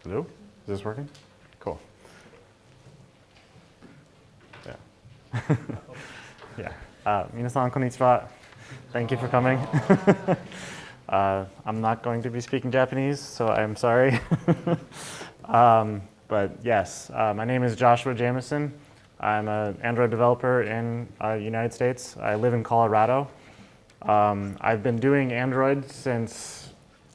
Hello? Is this working? Cool. Yeah. Yeah. 皆さん、こんにちは. Thank you for coming. I'm not going to be speaking Japanese, so I'm sorry. But yes, my name is Joshua Jamison. I'm an Android developer in the United States. I live in Colorado. I've been doing Android since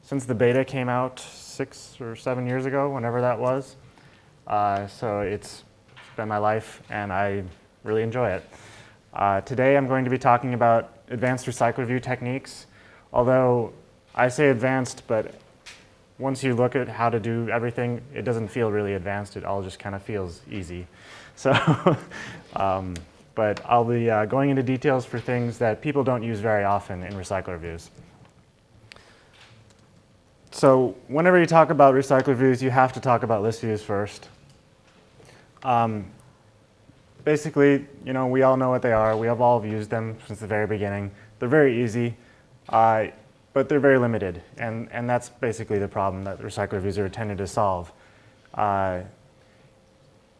the beta came out 6 or 7 years ago, whenever that was. So it's been my life, and I really enjoy it. Today I'm going to be talking about advanced RecyclerView techniques. Although I say advanced, but once you look at how to do everything, it doesn't feel really advanced. It all just kind of feels easy. So, but I'll be going into details for things that people don't use very often in RecyclerViews. So whenever you talk about RecyclerViews, you have to talk about Listviews first. Basically, we all know what they are. We have all used them since the very beginning. They're very easy, but they're very limited. And that's basically the problem that RecyclerViews are intended to solve. The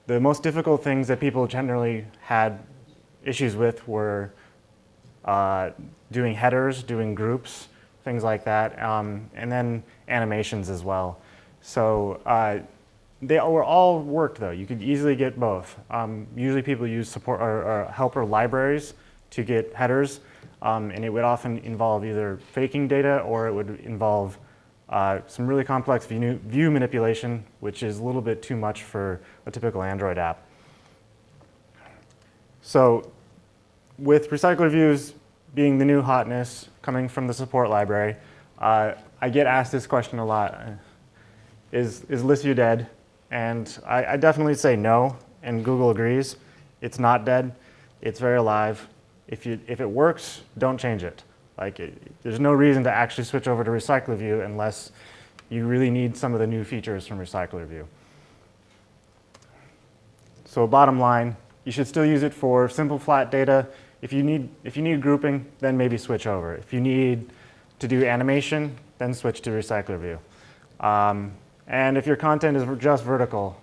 most difficult things that people generally had issues with were doing headers, doing groups, things like that, and then animations as well. So they were all worked, though. You could easily get both. Usually people use support or helper libraries to get headers, and it would often involve either faking data or it would involve some really complex view manipulation, which is a little bit too much for a typical Android app. So with RecyclerViews being the new hotness coming from the support library, I get asked this question a lot. Is Lysia dead? And I definitely say no, and Google agrees. It's not dead. It's very alive. If it works, don't change it. There's no reason to actually switch over to RecyclerView unless you really need some of the new features from RecyclerView. So bottom line, you should still use it for simple flat data. If you need grouping, then maybe switch over. If you need to do animation, then switch to RecyclerView. And if your content is just vertical,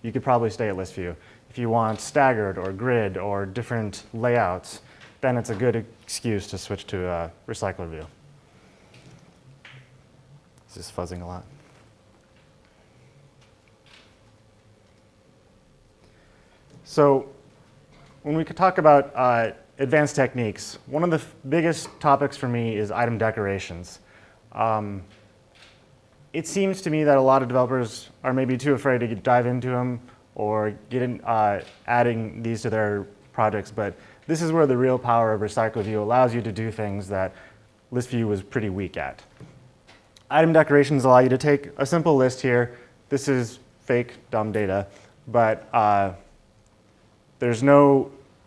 you could probably stay at Listview. If you want staggered or grid or different layouts, then it's a good excuse to switch to RecyclerView. Is this fuzzing a lot? So when we could talk about advanced techniques, one of the biggest topics for me is item decorations. It seems to me that a lot of developers are maybe too afraid to dive into them or get in, adding these to their projects, but this is where the real power of RecyclerView allows you to do things that Listview was pretty weak at. Item decorations allow you to take a simple list here. This is fake, dumb data, but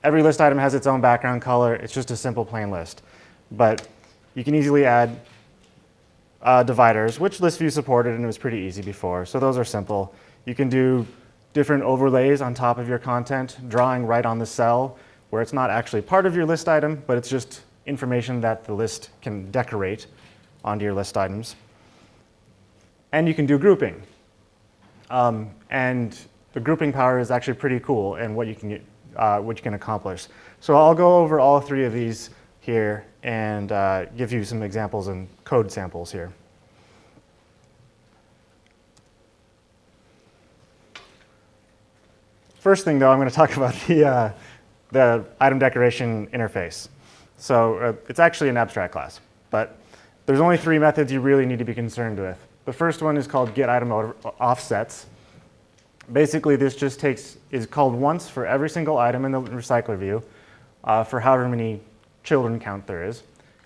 every list item has its own background color. It's just a simple plain list. But you can easily add dividers, which Listview supported, and it was pretty easy before. So those are simple. You can do different overlays on top of your content, drawing right on the cell where it's not actually part of your list item, but it's just information that the list can decorate onto your list items. And you can do grouping. And the grouping power is actually pretty cool and what you can accomplish. So I'll go over all three of these here and give you some examples and code samples here. First thing, though, I'm going to talk about the item decoration interface. So it's actually an abstract class, but there's only 3 methods you really need to be concerned with. The first one is called getItemOffsets. Basically, this just is called once for every single item in the RecyclerView for however many children count there is.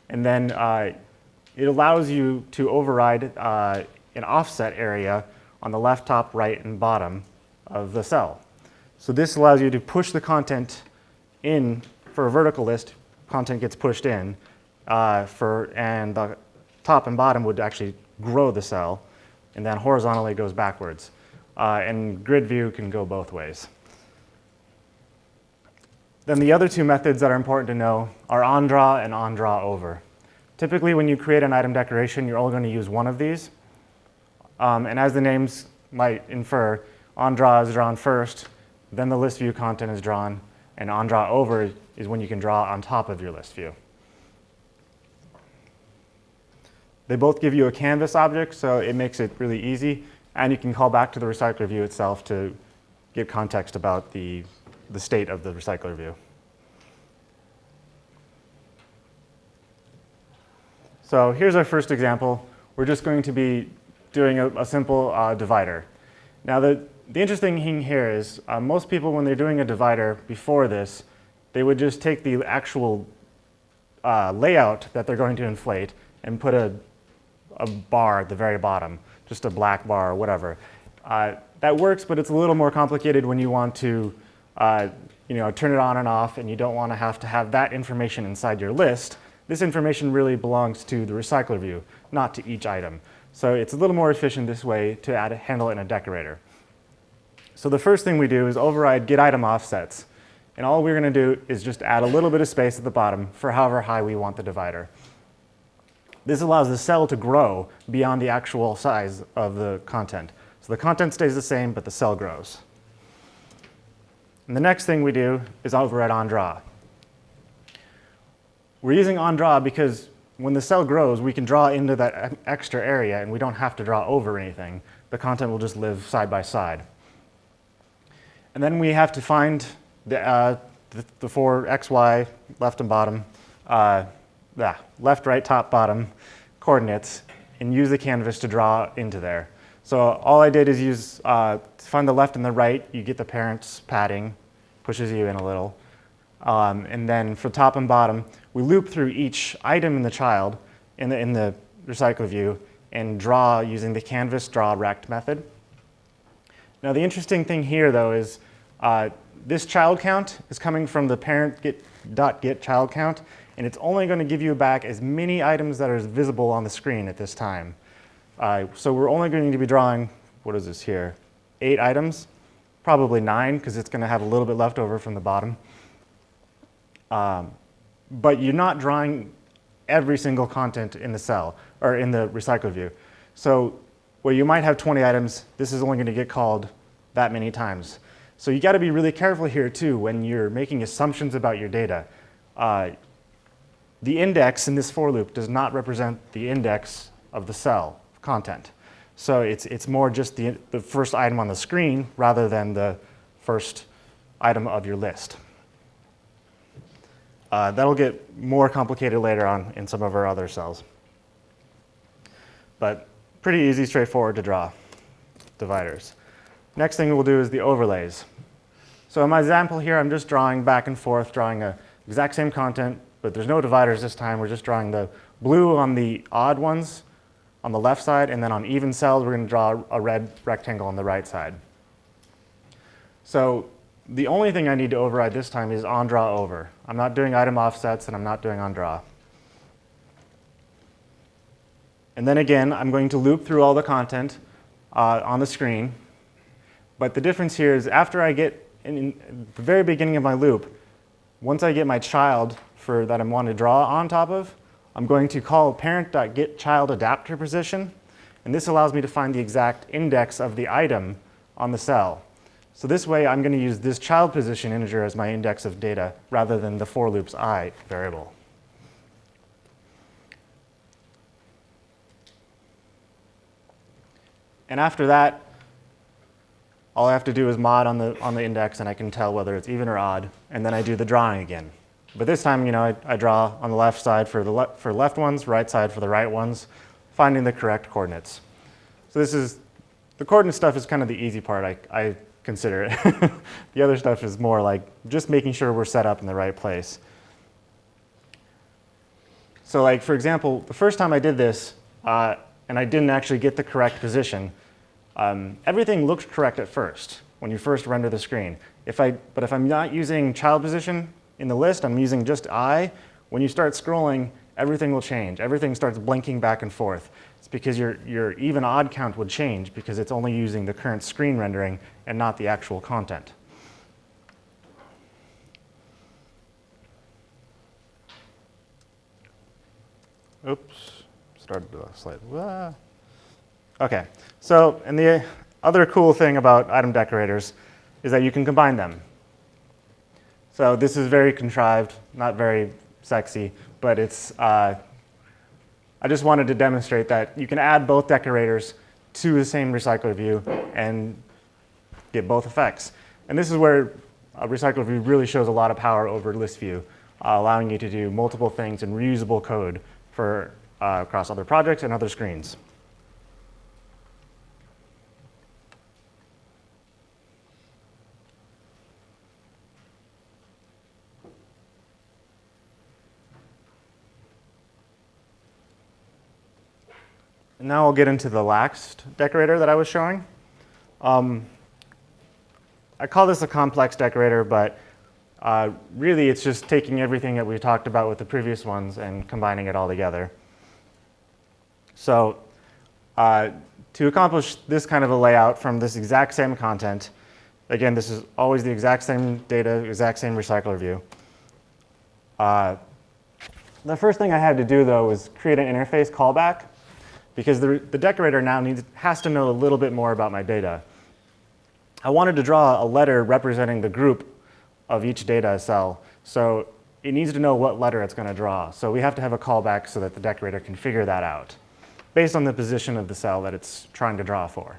And then it allows you to override an offset area on the left, top, right, and bottom of the cell. So this allows you to push the content in for a vertical list. Content gets pushed in, and the top and bottom would actually grow the cell, and then horizontally it goes backwards. And grid view can go both ways. Then the other 2 methods that are important to know are onDraw and onDrawOver. Typically, when you create an item decoration, you're only going to use one of these. And as the names might infer onDraw is drawn first, then the list view content is drawn, and onDraw over is when you can draw on top of your list view. They both give you a canvas object, so it makes it really easy, and you can call back to the recycler view itself to get context about the state of the recycler view. So here's our first example. We're just going to be doing a simple divider. Now the interesting thing here is most people, when they're doing a divider before this, they would just take the actual layout that they're going to inflate and put a bar at the very bottom, just a black bar or whatever. That works, but it's a little more complicated when you want to turn it on and off, and you don't want to have that information inside your list. This information really belongs to the recycler view, not to each item. So it's a little more efficient this way to handle it in a decorator. So the first thing we do is override getItemOffsets. And all we're going to do is just add a little bit of space at the bottom for however high we want the divider. This allows the cell to grow beyond the actual size of the content. So the content stays the same, but the cell grows. And the next thing we do is override onDraw. We're using onDraw because when the cell grows, we can draw into that extra area, and we don't have to draw over anything. The content will just live side by side. And then we have to find the four x, y, left and bottom, left, right, top, bottom coordinates, and use the canvas to draw into there. So all I did is use, to find the left and the right, you get the parent's padding, pushes you in a little. And then for top and bottom, we loop through each item in the child in the recycler view and draw using the canvas draw rect method. Now the interesting thing here though is this child count is coming from the parent.get child count, and it's only going to give you back as many items that are visible on the screen at this time. So we're only going to be drawing, what is this here, 8 items, probably 9 because it's going to have a little bit left over from the bottom. But you're not drawing every single content in the cell or in the recycler view. So where you might have 20 items, this is only going to get called that many times. So you got to be really careful here too when you're making assumptions about your data. The index in this for loop does not represent the index of the cell content. So it's more just the first item on the screen rather than the first item of your list. That'll get more complicated later on in some of our other cells. But pretty easy, straightforward to draw dividers. Next thing we'll do is the overlays. So in my example here, I'm just drawing back and forth, drawing the exact same content, but there's no dividers this time. We're just drawing the blue on the odd ones on the left side, and then on even cells, we're going to draw a red rectangle on the right side. So the only thing I need to override this time is onDraw over. I'm not doing item offsets, and I'm not doing onDraw. And then again, I'm going to loop through all the content on the screen. But the difference here is after I get, in the very beginning of my loop, once I get my child that I want to draw on top of, I'm going to call parent.getChildAdapterPosition. And this allows me to find the exact index of the item on the cell. So this way, I'm going to use this child position integer as my index of data rather than the for loop's I variable. And after that, all I have to do is mod on the index, and I can tell whether it's even or odd, and then I do the drawing again. But this time, I draw on the left side for left ones, right side for the right ones, finding the correct coordinates. So the coordinate stuff is kind of the easy part, I consider it. The other stuff is more like just making sure we're set up in the right place. So like, for example, the first time I did this, and I didn't actually get the correct position, everything looked correct at first when you first render the screen. But if I'm not using child position in the list, I'm using just I, when you start scrolling, everything will change. Everything starts blinking back and forth. It's because your even odd count would change because it's only using the current screen rendering and not the actual content. Oops, started the slide. Okay, so other cool thing about item decorators is that you can combine them. So this is very contrived, not very sexy, but it's, I just wanted to demonstrate that you can add both decorators to the same recycler view and get both effects. And this is where RecyclerView really shows a lot of power over Listview, allowing you to do multiple things in reusable code for across other projects and other screens. And now I'll get into the last decorator that I was showing. I call this a complex decorator, but really it's just taking everything that we talked about with the previous ones and combining it all together. So to accomplish this kind of a layout from this exact same content, again, this is always the exact same data, exact same recycler view. The first thing I had to do, though, was create an interface callback, because the decorator now has to know a little bit more about my data. I wanted to draw a letter representing the group of each data cell, so it needs to know what letter it's going to draw. So we have to have a callback so that the decorator can figure that out, based on the position of the cell that it's trying to draw for.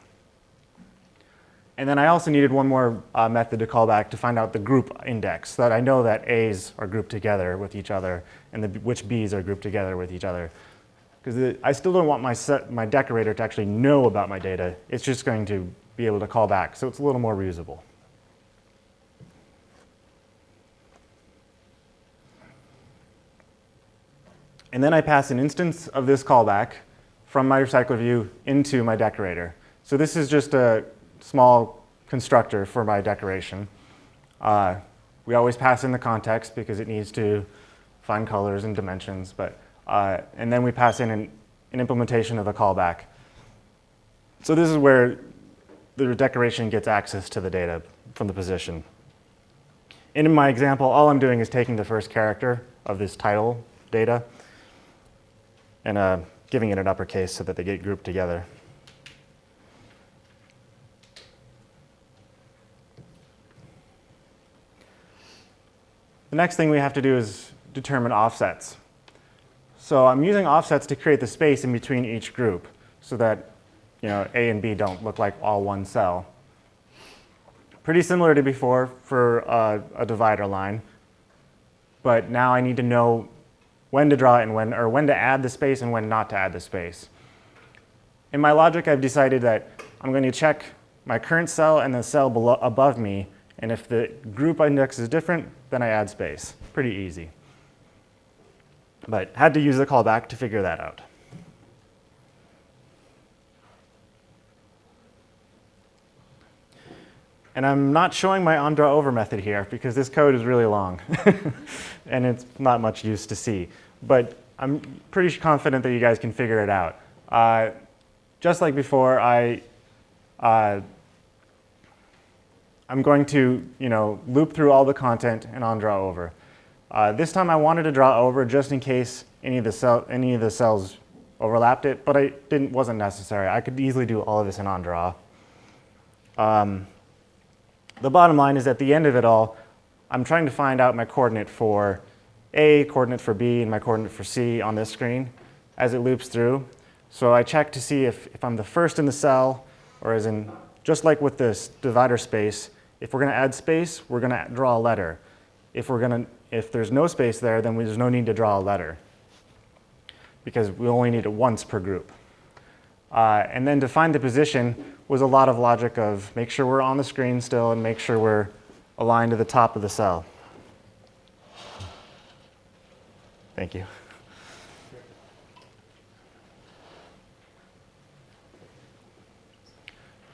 And then I also needed one more method to call back to find out the group index, so that I know that A's are grouped together with each other and which B's are grouped together with each other. Because I still don't want my decorator to actually know about my data. It's just going to be able to call back, so it's a little more reusable. And then I pass an instance of this callback from my recycler view into my decorator. So this is just a small constructor for my decoration. We always pass in the context because it needs to find colors and dimensions, but and then we pass in an implementation of a callback. So this is where the decoration gets access to the data from the position. And in my example, all I'm doing is taking the first character of this title data and giving it an uppercase so that they get grouped together. The next thing we have to do is determine offsets. So I'm using offsets to create the space in between each group so that A and B don't look like all one cell. Pretty similar to before for a divider line, but now I need to know when to draw it and when to add the space and when not to add the space. In my logic, I've decided that I'm going to check my current cell and the cell above me, and if the group index is different, then I add space. Pretty easy. But had to use the callback to figure that out. And I'm not showing my onDrawOver method here because this code is really long and it's not much use to see. But I'm pretty confident that you guys can figure it out. Just like before, I'm going to loop through all the content in onDrawOver. This time I wanted to draw over just in case any of the cells overlapped it, but it wasn't necessary. I could easily do all of this in onDraw. The bottom line is at the end of it all, I'm trying to find out my coordinate for A, coordinate for B, and my coordinate for C on this screen as it loops through. So I check to see if I'm the first in the cell, or as in, just like with this divider space, if we're going to add space, we're going to draw a letter. If there's no space there, then there's no need to draw a letter because we only need it once per group. And then to find the position was a lot of logic of make sure we're on the screen still and make sure we're aligned to the top of the cell. Thank you.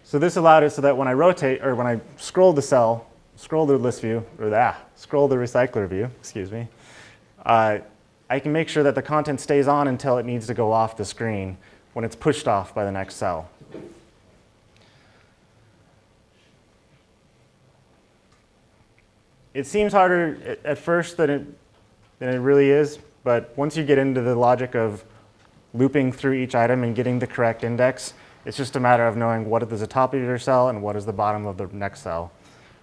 So this allowed it so that when I rotate, or when I scroll the cell, scroll the list view, or scroll the recycler view, excuse me, I can make sure that the content stays on until it needs to go off the screen when it's pushed off by the next cell. It seems harder at first than it really is, but once you get into the logic of looping through each item and getting the correct index, It's just a matter of knowing what is the top of your cell and what is the bottom of the next cell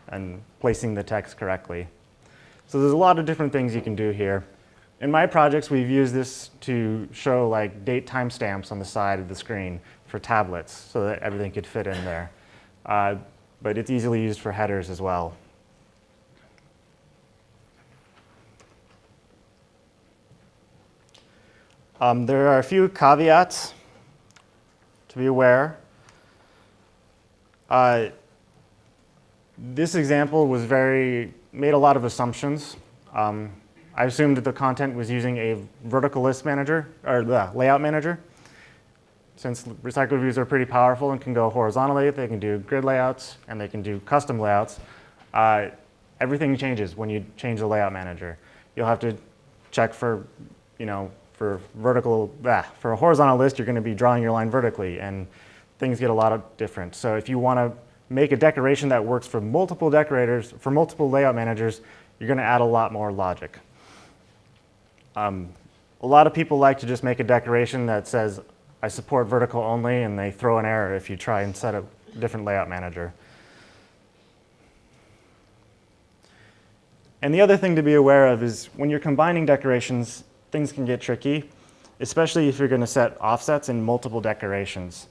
and placing the text correctly. So there's a lot of different things you can do here. In my projects, we've used this to show like date timestamps on the side of the screen for tablets so that everything could fit in there. But it's easily used for headers as well. There are a few caveats to be aware. This example made a lot of assumptions. I assumed that the content was using a vertical list manager, or the layout manager. Since RecyclerViews are pretty powerful and can go horizontally, they can do grid layouts and they can do custom layouts. Everything changes when you change the layout manager. You'll have to check for, for a horizontal list, you're going to be drawing your line vertically, and things get a lot of different. So if you want to make a decoration that works for multiple decorators, for multiple layout managers, you're going to add a lot more logic. A lot of people like to just make a decoration that says, I support vertical only, and they throw an error if you try and set a different layout manager. And the other thing to be aware of is when you're combining decorations, things can get tricky, especially if you're going to set offsets in multiple decorations.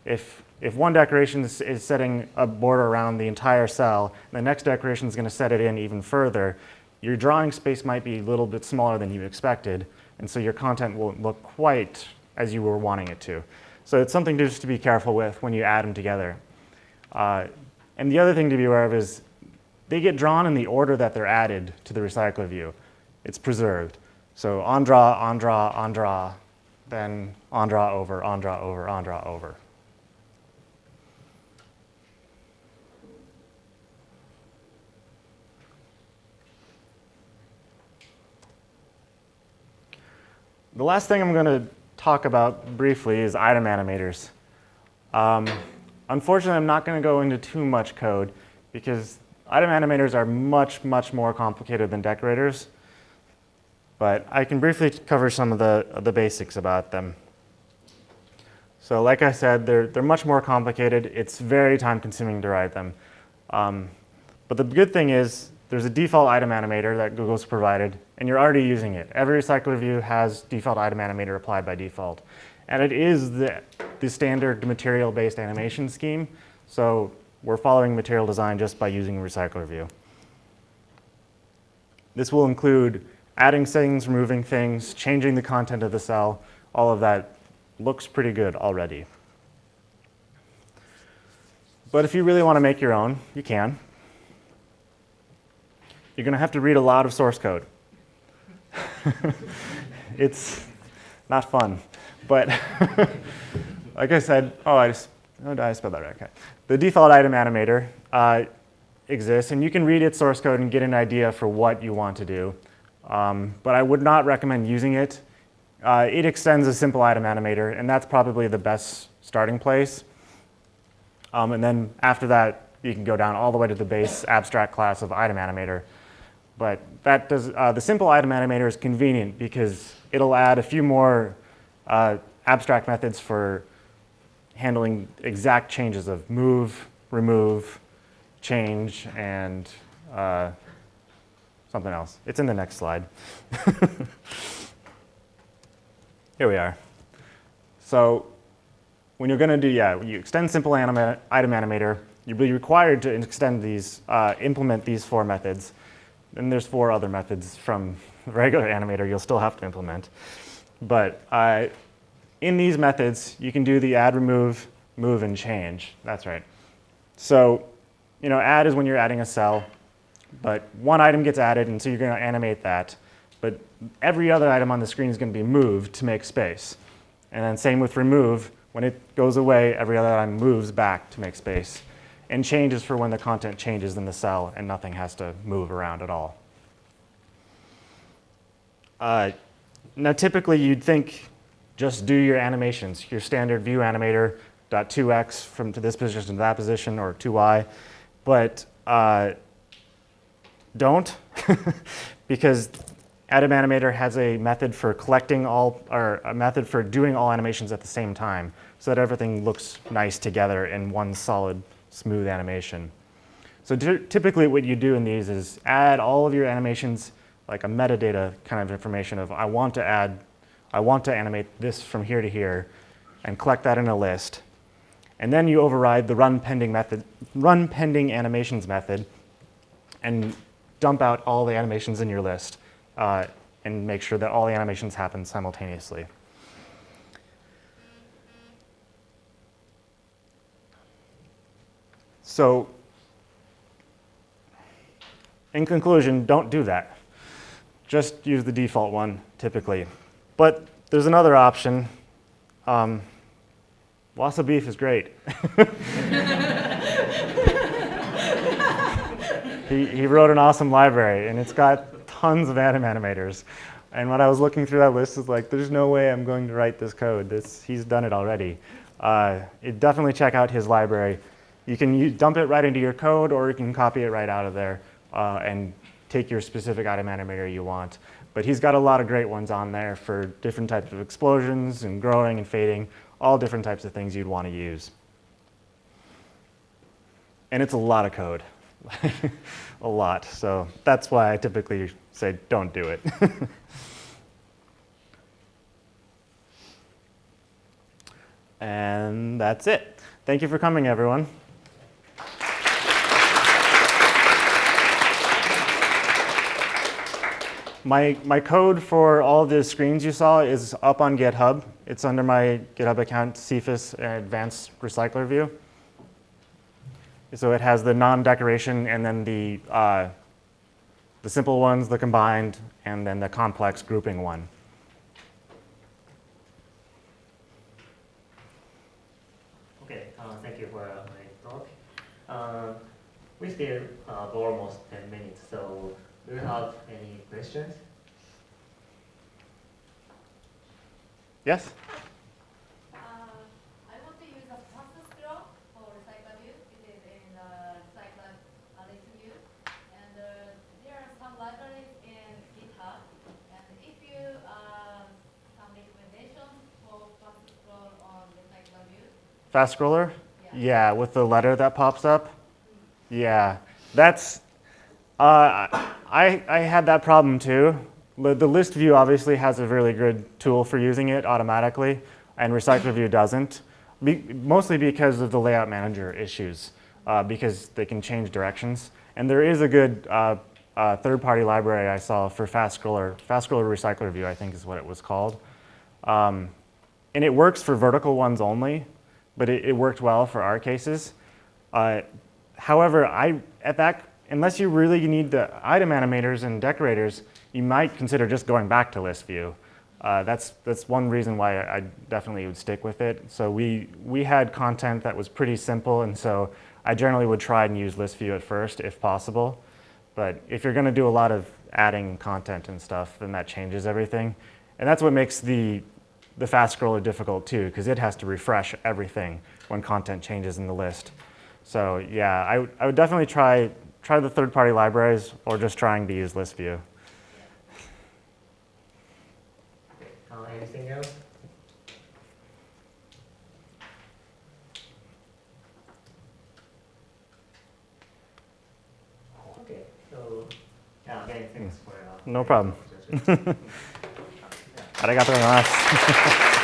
If one decoration is setting a border around the entire cell, and the next decoration is going to set it in even further, your drawing space might be a little bit smaller than you expected, and so your content won't look quite as you were wanting it to. So it's something just to be careful with when you add them together. And the other thing to be aware of is they get drawn in the order that they're added to the recycler view. It's preserved. So on draw, on draw, on draw, then on draw over, on draw over, on draw over. The last thing I'm going to talk about briefly is item animators. Unfortunately, I'm not going to go into too much code because item animators are much, much more complicated than decorators. But I can briefly cover some of the basics about them. So like I said, they're much more complicated. It's very time-consuming to write them. But the good thing is there's a default item animator that Google's provided, and you're already using it. Every RecyclerView has default item animator applied by default. And it is the standard material-based animation scheme. So we're following material design just by using RecyclerView. This will include adding things, removing things, changing the content of the cell. All of that looks pretty good already. But if you really want to make your own, you can. You're going to have to read a lot of source code. It's not fun. But like I said, I spelled that right. Okay. The default item animator exists, and you can read its source code and get an idea for what you want to do. But I would not recommend using it. It extends a simple item animator, and that's probably the best starting place. And then after that, you can go down all the way to the base abstract class of item animator. But that does, the simple item animator is convenient because it'll add a few more abstract methods for handling exact changes of move, remove, change, and something else. It's in the next slide. Here we are. So when you're going to do, you extend simple item animator, you'll be required to extend these, implement these 4 methods. And there's 4 other methods from the regular animator you'll still have to implement. But in these methods, you can do the add, remove, move, and change. That's right. So add is when you're adding a cell. But one item gets added, and so you're going to animate that. But every other item on the screen is going to be moved to make space. And then same with remove. When it goes away, every other item moves back to make space. And change is for when the content changes in the cell and nothing has to move around at all. Now, typically, you'd think just do your animations, your standard view animator, .2x from to this position to that position, or 2y. But don't, because Atom Animator has a method for collecting all, or a method for doing all animations at the same time, so that everything looks nice together in one solid, smooth animation. So typically what you do in these is add all of your animations, like a metadata kind of information of I want to animate this from here to here, and collect that in a list. And then you override the run pending animations method, and dump out all the animations in your list, and make sure that all the animations happen simultaneously. So, in conclusion, don't do that. Just use the default one, typically. But there's another option. Wasa beef is great. He wrote an awesome library, and it's got tons of atom animators. And when I was looking through that list, it's like, there's no way I'm going to write this code. He's done it already. Definitely check out his library. You can dump it right into your code, or you can copy it right out of there and take your specific atom animator you want. But he's got a lot of great ones on there for different types of explosions and growing and fading, all different types of things you'd want to use. And it's a lot of code. A lot. So that's why I typically say don't do it. And that's it. Thank you for coming, everyone. My code for all the screens you saw is up on GitHub. It's under my GitHub account, Cephas Advanced RecyclerView. So it has the non-decoration, and then the simple ones, the combined, and then the complex grouping one. Okay, thank you for my talk. We still have almost 10 minutes, so do you have any questions? Yes? I want to use a fast scroll for RecyclerView. It is in Listviews. And there are some libraries in GitHub. And if you some recommendations for fast scroll on RecyclerView. Fast scroller? Yeah, with the letter that pops up? Yeah, that's, I had that problem too. The list view obviously has a really good tool for using it automatically, and RecyclerView doesn't, mostly because of the layout manager issues, because they can change directions. And there is a good third-party library I saw for Fast Scroller RecyclerView, I think is what it was called. And it works for vertical ones only, but it worked well for our cases. However, unless you really need the item animators and decorators, you might consider just going back to Listview. That's one reason why I definitely would stick with it. So we had content that was pretty simple, and so I generally would try and use Listview at first if possible. But if you're going to do a lot of adding content and stuff, then that changes everything. And that's what makes the fast scroller difficult too, because it has to refresh everything when content changes in the list. So yeah, I would definitely try the third-party libraries, or just trying to use Listview. Anything else? Okay, so again, thanks for No problem. ありがとうございます。